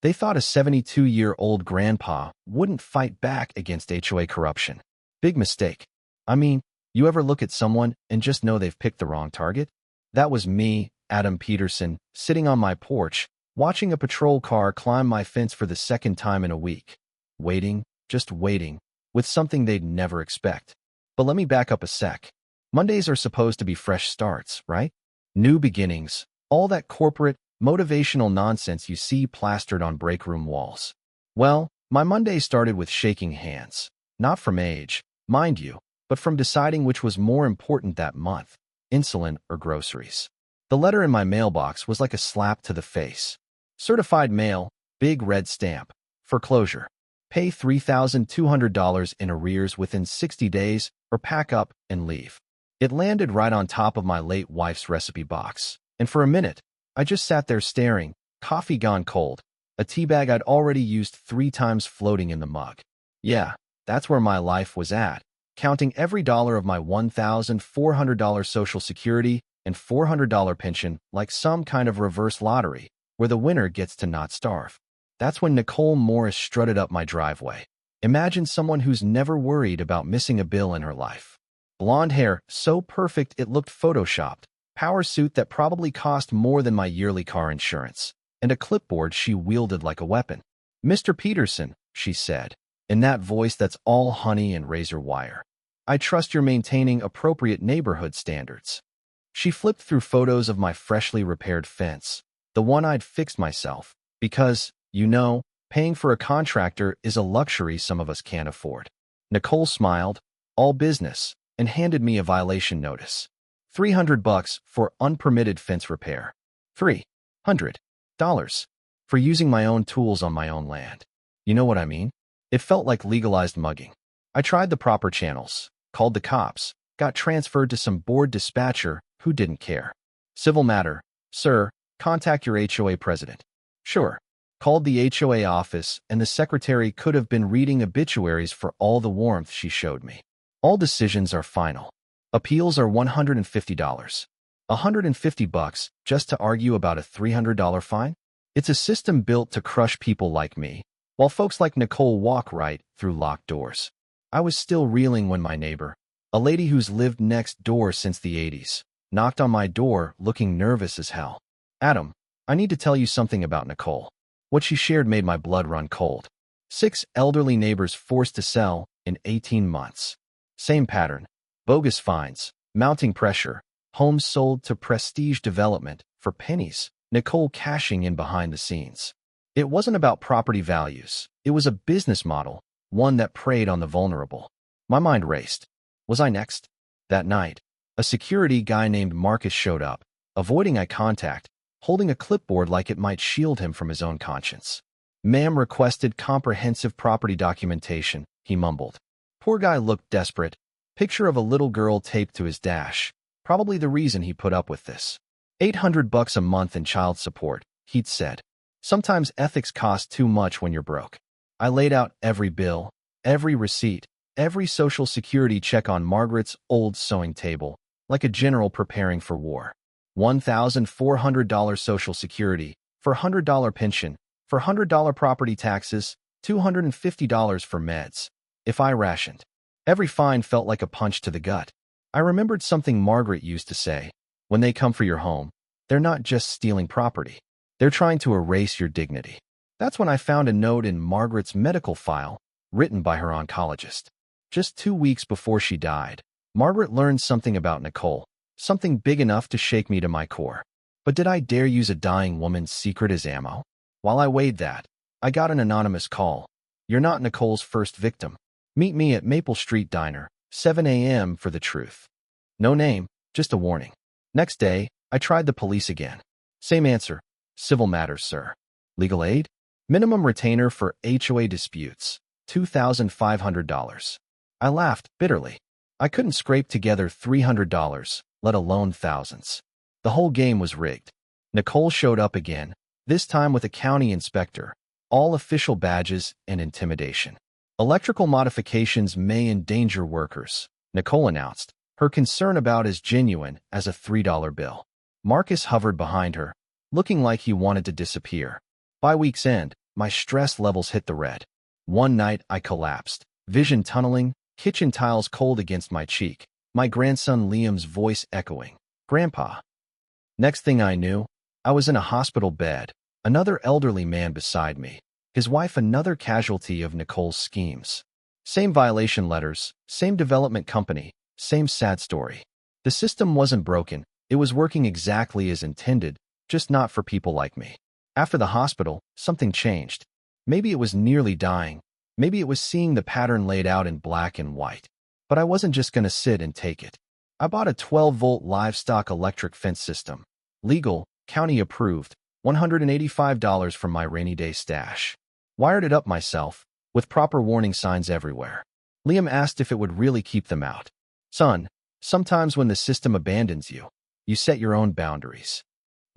They thought a 72-year-old grandpa wouldn't fight back against HOA corruption. Big mistake. I mean, you ever look at someone and just know they've picked the wrong target? That was me, Adam Peterson, sitting on my porch, watching a patrol car climb my fence for the second time in a week. Waiting, just waiting, with something they'd never expect. But let me back up a sec. Mondays are supposed to be fresh starts, right? New beginnings, all that corporate, motivational nonsense you see plastered on break room walls. Well, my Monday started with shaking hands. Not from age, mind you, but from deciding which was more important that month, insulin or groceries. The letter in my mailbox was like a slap to the face. Certified mail, big red stamp, foreclosure. Pay $3,200 in arrears within 60 days or pack up and leave. It landed right on top of my late wife's recipe box, and for a minute, I just sat there staring, coffee gone cold, a tea bag I'd already used 3 times floating in the mug. Yeah, that's where my life was at, counting every dollar of my $1,400 Social Security and $400 pension like some kind of reverse lottery, where the winner gets to not starve. That's when Nicole Morris strutted up my driveway. Imagine someone who's never worried about missing a bill in her life. Blonde hair, so perfect it looked photoshopped, power suit that probably cost more than my yearly car insurance, and a clipboard she wielded like a weapon. "Mr. Peterson," she said, in that voice that's all honey and razor wire. "I trust you're maintaining appropriate neighborhood standards." She flipped through photos of my freshly repaired fence, the one I'd fixed myself, because, you know, paying for a contractor is a luxury some of us can't afford. Nicole smiled, all business, and handed me a violation notice. $300 for unpermitted fence repair. $300 for using my own tools on my own land. You know what I mean? It felt like legalized mugging. I tried the proper channels, called the cops, got transferred to some bored dispatcher who didn't care. "Civil matter, sir, contact your HOA president." Sure. Called the HOA office, and the secretary could have been reading obituaries for all the warmth she showed me. All decisions are final. Appeals are $150. $150 just to argue about a $300 fine? It's a system built to crush people like me, while folks like Nicole walk right through locked doors. I was still reeling when my neighbor, a lady who's lived next door since the 80s, knocked on my door looking nervous as hell. "Adam, I need to tell you something about Nicole." What she shared made my blood run cold. 6 elderly neighbors forced to sell in 18 months. Same pattern. Bogus fines, mounting pressure, homes sold to prestige development for pennies, Nicole cashing in behind the scenes. It wasn't about property values. It was a business model, one that preyed on the vulnerable. My mind raced. Was I next? That night, a security guy named Marcus showed up, avoiding eye contact, holding a clipboard like it might shield him from his own conscience. "Ma'am requested comprehensive property documentation," he mumbled. Poor guy looked desperate. Picture of a little girl taped to his dash. Probably the reason he put up with this. $800 a month in child support, he'd said. Sometimes ethics cost too much when you're broke. I laid out every bill, every receipt, every Social Security check on Margaret's old sewing table, like a general preparing for war. $1,400 Social Security, for $100 pension, for $100 property taxes, $250 for meds. If I rationed. Every fine felt like a punch to the gut. I remembered something Margaret used to say. When they come for your home, they're not just stealing property. They're trying to erase your dignity. That's when I found a note in Margaret's medical file, written by her oncologist. Just 2 weeks before she died, Margaret learned something about Nicole. Something big enough to shake me to my core. But did I dare use a dying woman's secret as ammo? While I weighed that, I got an anonymous call. "You're not Nicole's first victim. Meet me at Maple Street Diner, 7 a.m. for the truth." No name, just a warning. Next day, I tried the police again. Same answer. "Civil matters, sir." Legal aid? Minimum retainer for HOA disputes, $2,500. I laughed bitterly. I couldn't scrape together $300, let alone thousands. The whole game was rigged. Nicole showed up again, this time with a county inspector, all official badges and intimidation. "Electrical modifications may endanger workers," Nicole announced, her concern about as genuine as a $3 bill. Marcus hovered behind her, looking like he wanted to disappear. By week's end, my stress levels hit the red. One night, I collapsed, vision tunneling, kitchen tiles cold against my cheek, my grandson Liam's voice echoing, "Grandpa." Next thing I knew, I was in a hospital bed, another elderly man beside me, his wife another casualty of Nicole's schemes. Same violation letters, same development company, same sad story. The system wasn't broken, it was working exactly as intended, just not for people like me. After the hospital, something changed. Maybe it was nearly dying, maybe it was seeing the pattern laid out in black and white. But I wasn't just going to sit and take it. I bought a 12-volt livestock electric fence system. Legal, county approved, $185 from my rainy day stash. Wired it up myself, with proper warning signs everywhere. Liam asked if it would really keep them out. "Son, sometimes when the system abandons you, you set your own boundaries."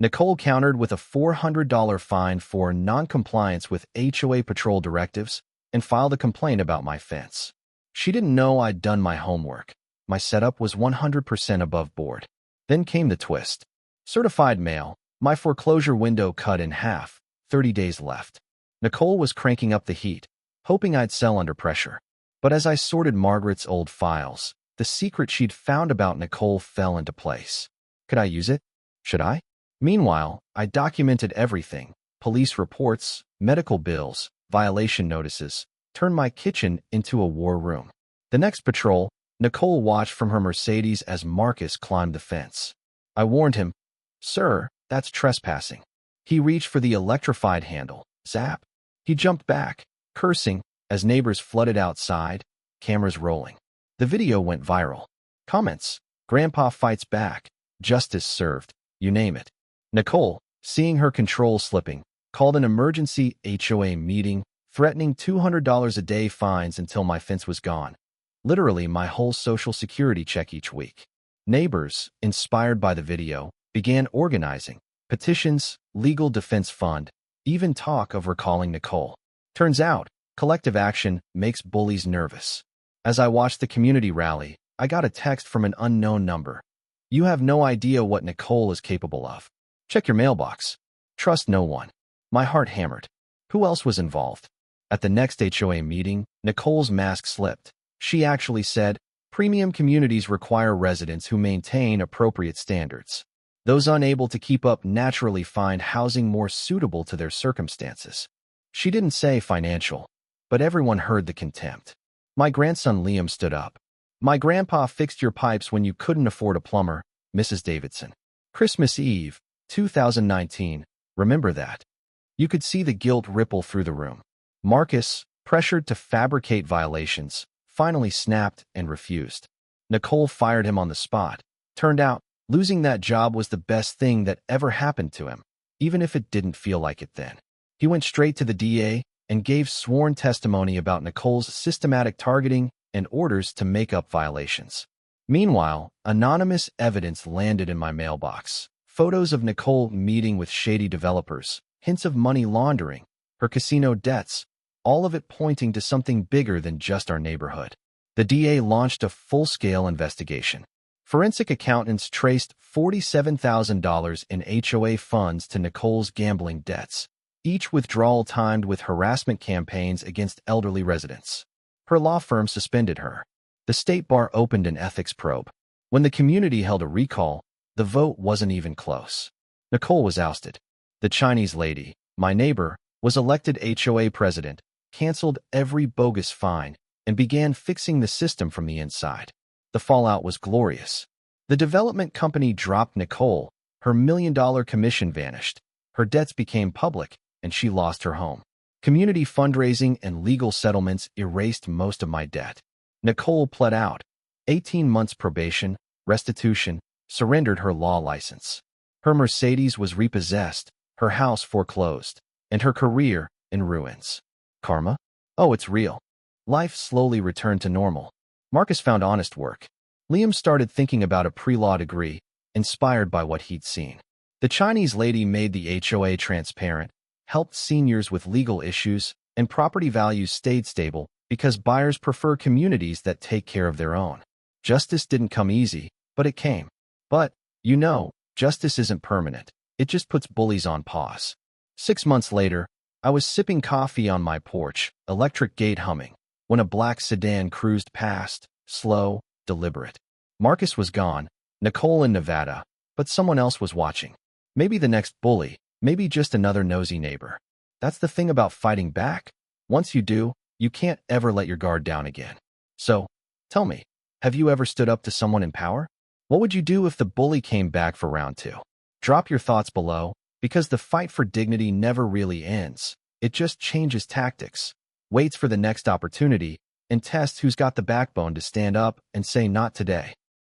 Nicole countered with a $400 fine for non-compliance with HOA patrol directives and filed a complaint about my fence. She didn't know I'd done my homework. My setup was 100% above board. Then came the twist. Certified mail, my foreclosure window cut in half, 30 days left. Nicole was cranking up the heat, hoping I'd sell under pressure. But as I sorted Margaret's old files, the secret she'd found about Nicole fell into place. Could I use it? Should I? Meanwhile, I documented everything: police reports, medical bills, violation notices, turned my kitchen into a war room. The next patrol, Nicole watched from her Mercedes as Marcus climbed the fence. I warned him, "Sir, that's trespassing." He reached for the electrified handle. Zap. He jumped back, cursing, as neighbors flooded outside, cameras rolling. The video went viral. Comments: "Grandpa fights back. Justice served." You name it. Nicole, seeing her control slipping, called an emergency HOA meeting, threatening $200 a day fines until my fence was gone. Literally my whole social security check each week. Neighbors, inspired by the video, began organizing petitions, legal defense fund, even talk of recalling Nicole. Turns out, collective action makes bullies nervous. As I watched the community rally, I got a text from an unknown number. "You have no idea what Nicole is capable of. Check your mailbox. Trust no one." My heart hammered. Who else was involved? At the next HOA meeting, Nicole's mask slipped. She actually said, "Premium communities require residents who maintain appropriate standards. Those unable to keep up naturally find housing more suitable to their circumstances." She didn't say financial, but everyone heard the contempt. My grandson Liam stood up. "My grandpa fixed your pipes when you couldn't afford a plumber, Mrs. Davidson. Christmas Eve, 2019, remember that." You could see the guilt ripple through the room. Marcus, pressured to fabricate violations, finally snapped and refused. Nicole fired him on the spot. Turned out, losing that job was the best thing that ever happened to him, even if it didn't feel like it then. He went straight to the DA and gave sworn testimony about Nicole's systematic targeting and orders to make up violations. Meanwhile, anonymous evidence landed in my mailbox. Photos of Nicole meeting with shady developers, hints of money laundering, her casino debts, all of it pointing to something bigger than just our neighborhood. The DA launched a full-scale investigation. Forensic accountants traced $47,000 in HOA funds to Nicole's gambling debts, each withdrawal timed with harassment campaigns against elderly residents. Her law firm suspended her. The state bar opened an ethics probe. When the community held a recall, the vote wasn't even close. Nicole was ousted. The Chinese lady, my neighbor, was elected HOA president, canceled every bogus fine, and began fixing the system from the inside. The fallout was glorious. The development company dropped Nicole, her $1 million commission vanished, her debts became public, and she lost her home. Community fundraising and legal settlements erased most of my debt. Nicole pled out. 18 months probation, restitution, surrendered her law license. Her Mercedes was repossessed, her house foreclosed, and her career in ruins. Karma? Oh, it's real. Life slowly returned to normal. Marcus found honest work. Liam started thinking about a pre-law degree, inspired by what he'd seen. The Chinese lady made the HOA transparent, helped seniors with legal issues, and property values stayed stable because buyers prefer communities that take care of their own. Justice didn't come easy, but it came. But, justice isn't permanent. It just puts bullies on pause. 6 months later, I was sipping coffee on my porch, electric gate humming, when a black sedan cruised past, slow, deliberate. Marcus was gone, Nicole in Nevada, but someone else was watching. Maybe the next bully, maybe just another nosy neighbor. That's the thing about fighting back. Once you do, you can't ever let your guard down again. So, tell me, have you ever stood up to someone in power? What would you do if the bully came back for round 2? Drop your thoughts below, because the fight for dignity never really ends. It just changes tactics, waits for the next opportunity, and tests who's got the backbone to stand up and say not today.